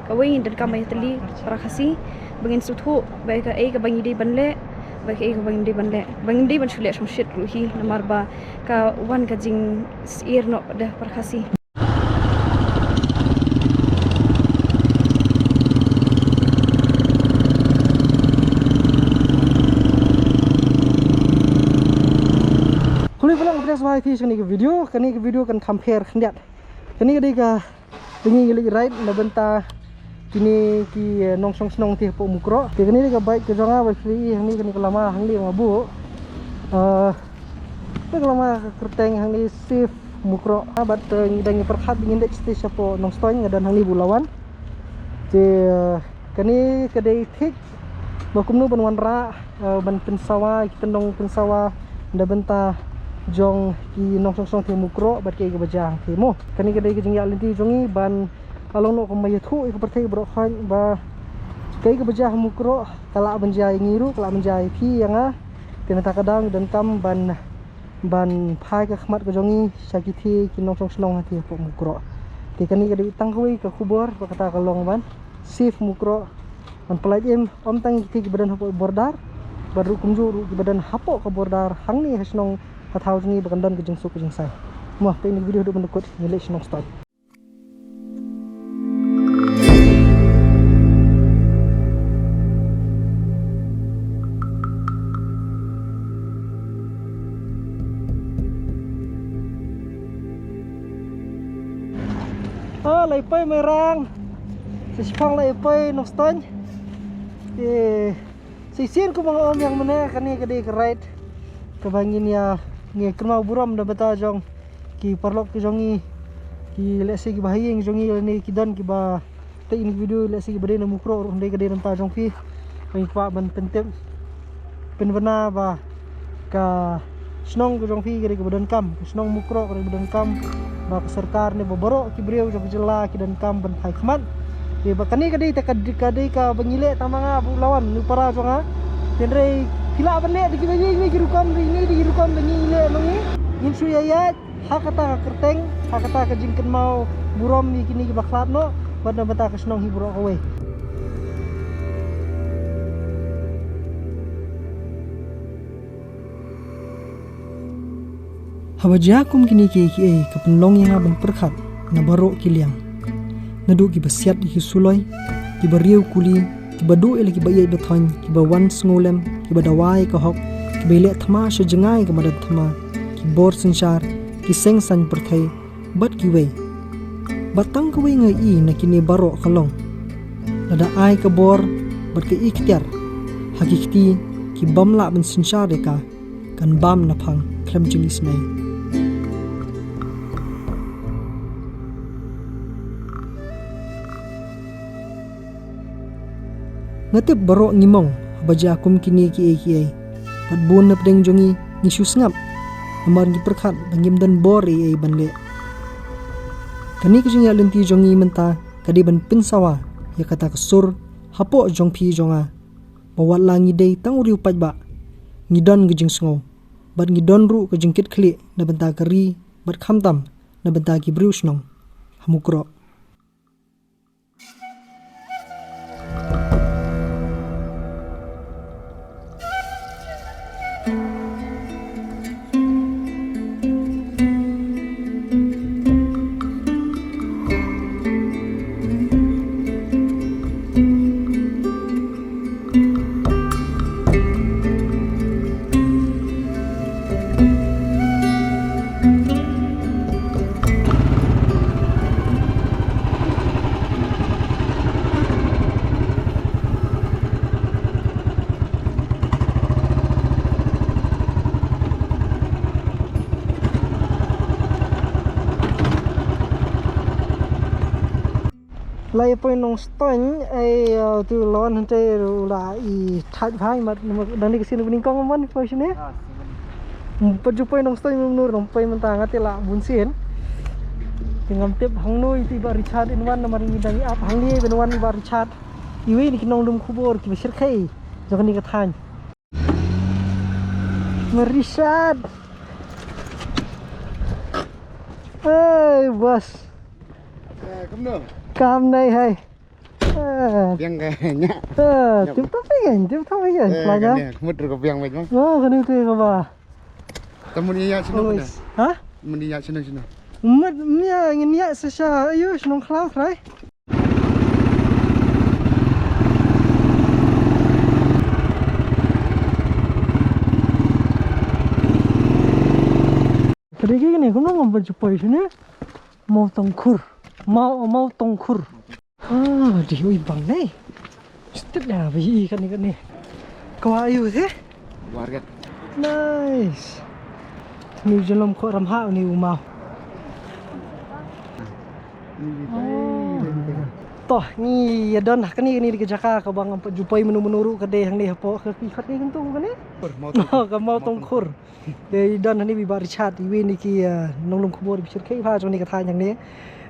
kawin dan kamay tali para kasi bangin suthu baik ka ka bangi dei banle baik ka bangi dei banle bangi dei ban shule shom shit ruhi namar ba ka wan ka jing ir no dah para kasi Kuli pulang kepada semua itu kani ke video kan compare kendiat. Kani kadai ka tengi gili ride na benta kini ki nongsong snong ti po mukro. Kani ka bike ke jonga ba free hang ni kani kelama hang ni mabu. Ni kelama kerteng hang ni safe mukro. Bat ngidangi perkhat ingin dek stage po nongstoy ngadan hang ni bulawan. Je kani kadai thik bakumnu ban wanra ban pensawa kita nong pensawa na benta jong ki nongsong song ti mukro bat ke bajang ti mo kani kadai ke jingya linti jongi ban along no ko mayathu ik perthai bro khan ba kai ke bajah mukro kala banjai ngiru kala banjai pi yanga tena takadang dan kam ban phai ke khmat ke jongi sakiti ki nongsong snong ti po mukro ti kani kadai tanghui ke khubor ba kata kalong ban safe mukro ban pelajem om tang ki badan hapo bordar baru kumju ki badan hapo ke bordar hang ni hasnong tahu ni berkendan ke jengsu ke jengsai. Muah pe ini video hidup menukut milik Snong Style. Lai merang. Sipang lai pai Snong Style. Sisian ku mga om yang mana kani kadai ride kebangin ya nge kerma buram da bata jong ki parlok ki jongi ki lesi ki bahayeng jongi ni ki dan ki ba te ini video lesi ki bade na mukro ndai ka de ta jong pi pai pa ban pentem penbena ba ka snong ki jong pi ki badan kam snong mukro ki badan kam ba sarkar ne boboro ki breu jong jela ki dan kam ban phai khmat e ba kani ka de ta ka bangile tamanga bulawan ni para jonga tenre Kila apa lek di bagi girukam ini di girukam bagi lek mangi insu ayat hakata kerteng hakata kejingken mau buram ni kini baklat no pada bata kesnong hiburo kowe habajakum kini ki kepenlong yang aban perkhat na barok kiliang nadu ki basiat ki suloi ki bariu kuli ki badu ele ki bayai bathon ki bawan ngolem ki badawai ka hok ki bele thama se jangai ka madad thama ki bor sanchar ki seng san perthai bat ki we batang ka we ngai i na kini baro khalong lada ai ka bor bat ka ikhtiar hakikti ki bamla ban sanchar ka kan bam na phang khlem julis nai ngatip baro ngimong baja kum kini ki pat bun na pedeng jongi ni susngap amar gi perkhat bangim dan bor banle kani ki jingya lenti jongi menta kadi ban pinsawa ya kata kesur hapo jong pi jonga bawat langi dei tang uri upaj ba ngidon gi jing sngo bat ngidon ru ke jingkit khli na benta kari bat khamtam na benta ki brus nong hamukro lai point nong stone ai tu lon hante la I thaj bhai mat dani kesin buning kong man position ne paju point nong stone nur nong point menta ngate la bunsin tingam tip hang noi ti ba richard in wan namar ni dani ap hang ni ben wan ba richard iwi ni kinong dum khubor ki besir khai jokni ka than Richard hey bos Come nào. Cam này hay Biang kayaknya. Tim tapi kan pelajar. Kemud ke biang macam. Oh, kan itu ke bawah. Temu dia sini pada. Hah? Temu dia sini. Mat mia ingin ya sesya ayo senong kelau try. Tadi gini, kamu ngomong jumpa di sini mau tongkur, mau tongkur. Di bang nih, setiap dah biji ikan nih. Kau ayu sih? Warga. Nice. Ni jalan kau ramah ni umau. Toh ni ya don kan ni di Jaka ka bang ampa jumpai menu-menu kedai hang ni apa ke pihat ni kentung kan ni ka mau tongkur de don ni bi bar chat wi ni ki nong lum khobor bi chirkai pha jong ni ka tha yang ni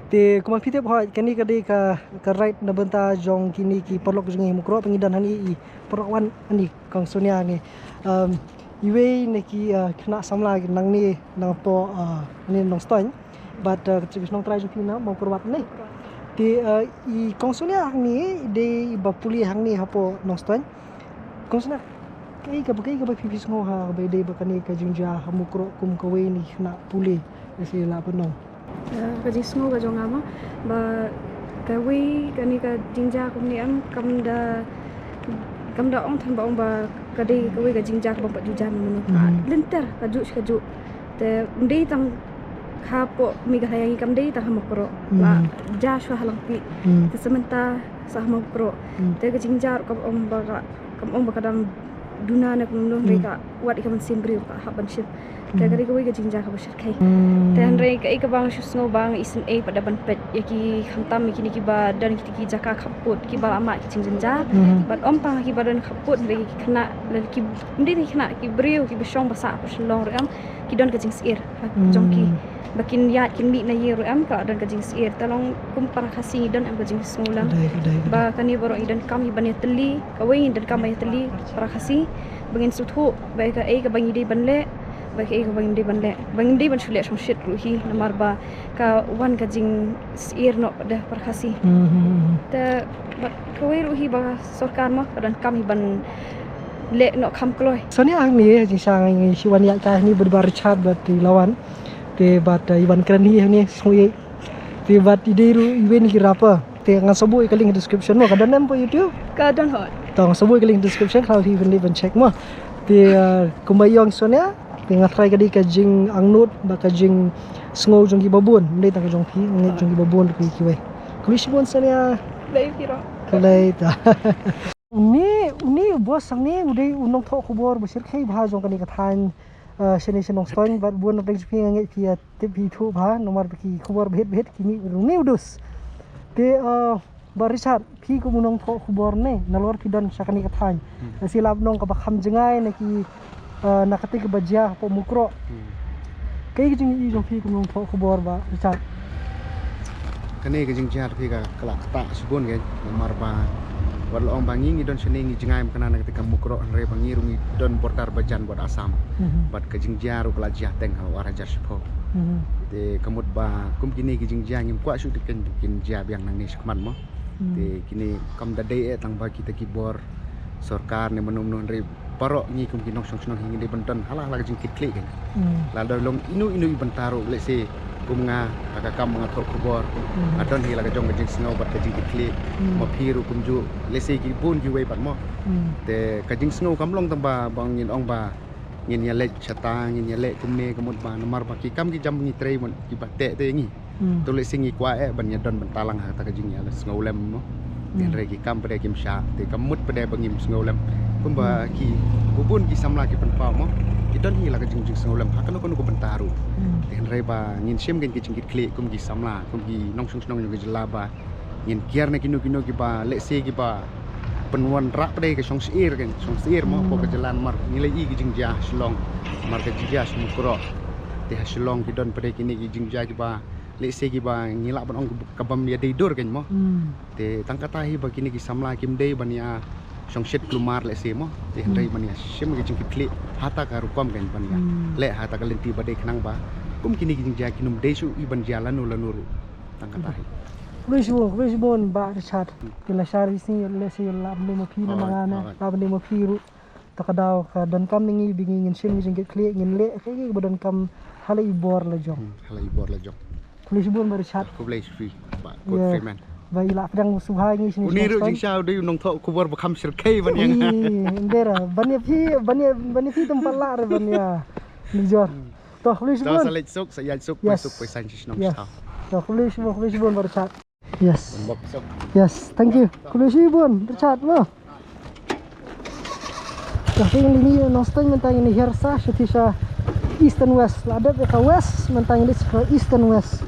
te kuman pite bha kan ni kedai ka right na benta jong kini ki perlok jong ni mukro pengidan han ni perlok wan ani kang sonia ni iwe ni ki kena samla nang ni nang po ni nong stoin but ketika nong try jong na mau perwat ni di i konsulia hang ni de bapuli hang ni hapo nostan konsulia kai ka pipis ngo ha ba de ba kani ka jingja hamukro kum ka we ni na puli isi la panong ka jismo ka jong ama ba ka we kani ka jingja kum ni am kam da ong than ba ong ba ka de ka we ka jingja ka ba jujan menu ka lenter ka ju te ndei tang kapo miga hayangi kam dei tah mokro la jashu halang pi te sementa sah mokro te ke jingjar kam om ba kadang duna na kum no reka wat ikam simbri ka haban ship te ke ke jingjar ka bashir kai te han reka ik bang shus ngo bang isen e pada ban pet yaki khamtam kini ki ba dan ki jaka khaput ki ba ama ki jingjar bat om pa ki ba dan khaput re ki khna le ki ndi khna ki briu ki bashong basa pa shlong ram ki don ka jing sir jong ki bakin yat kin mi na yeru am ka dan kajing sir talong kum para khasi dan am kajing smulang ba kani boro idan kami ban yatli kawai dan kami yatli para khasi bangin suthu ba ka e ka bangi de banle ba ka e ka bangi de ban shule shom shit ruhi namar ba ka wan kajing sir no da para khasi ta ba kawai ruhi ba sarkar ma dan kami ban le no kham kloi sonia ang ni jing sang ngi siwan ya ka ni berbar chat bat di lawan te bat iban keren ni sui te bat ideru iben kirapa te ngan sebut ke link description mo kadan nampo YouTube kadan hot tong sebut ke link description kalau even check mo te kumbayong sonia te ngatrai kadi ka jing angnut ba ka jing sngo jong ki babun ndai ta ka jong pi ngai jong ki babun ki kiwe kulisibon sonia lai piro kalai ta uni bos sang ni udai unong tho khobor besir khai bha jong kani ka than seni senong stoin bat buan nak jpi ngai pia tip hi thu bha nomor ki khobor bet kini runi udus te barisat phi ko munong tho khobor ne nalor ki don sakani ka than silap nong ka bakham jengai na ki nakati ka bajia po mukro kai ki jing i jong phi ko munong tho khobor ba risat Kani ke jing jar phi ka kala ta subun ke nomor ba Wal ong bangi ngi don seni ngi jingai makanan ketika mukro re bangi rungi don portar bajan buat asam bat ke jingjaru kala jah teng ha wara jar sipo te kamut ba kum kini ke jingjang ngim kwa su diken kin jab yang nang ni sekman mo te kini kam da dei tang ba kita kibor sarkar ne menum re parok ngi kum kinong song song hingi de benton halah la jing kit klik kan la do long inu bentaro le se kum nga akakam nga thor khobor adon hi la ka jong jing snow bat ka jing klik mo phiru kum ju le se ki bun ki wei bat mo te ka jing snow kam long tamba bang ngin ong ba ngin ya le chata ngin ya le kum ne kamut ba nomar ba ki kam ki jam ngi trei mon ki batte te ngi to le singi kwa e ban ya don bentalang ha ta ka jing ya le snow lem mo nen re ki kam pade kim sha te kamut pade bangim snow lem kum ba ki bubun ki samla ki pen pa mo ki don hi la ka jing snow lem ha kan ko bentaru nen re ba ngin sim gen ki jing ki kle kum ki samla kum ki nong sung sung ki jela ba ngin kiar ne kinu ki ba le se ki ba penwan rak pade ke song sir kan song sir mo po ke jalan mar nilai i ki jing ja slong mar ke jia smukro te haslong ki don pade kini ki jing ja ki ba le se ki ba ngila ban ong kabam ya deidur kan mo te tangkata hi ba kini ki samla kim dei bania song shet klumar le se mo te hendai bania sim ki jing ki kle hata ka rukom kan bania le hata ka lenti bade khnang ba kum kini ki jing ja kinum dei su i ban jalan ulanuru tangkata hi Kulisbon ba Richard. Kila syari sini le si la bende mo pi na mga na, la bende mo pi ru. Takadaw ka dan kam ningi bingin sin mi jengke kle ngin le kay badan kam hala ibor la jong. Hala ibor la jong. Kulisbon ba Richard. Ku blai free ba good free man. Ba ila pedang subhai ngi sini. Uniru jing syau deui nong tho ku bor bakam sirkai ban yang. Indera bani pi tempat la re ban ya. Ni jor. Toh Kulisbon. Dah salit sok saya sok Yes. sok pai san sis nong Yes. tau. Toh Kulisbon ba Richard. Yes. Bok sok. Yes, thank you. Kulisbon Richard mo. Kasi ini nostang mentang ini hersa, setisha east and west. Ada ke west mentang ini ke east and west.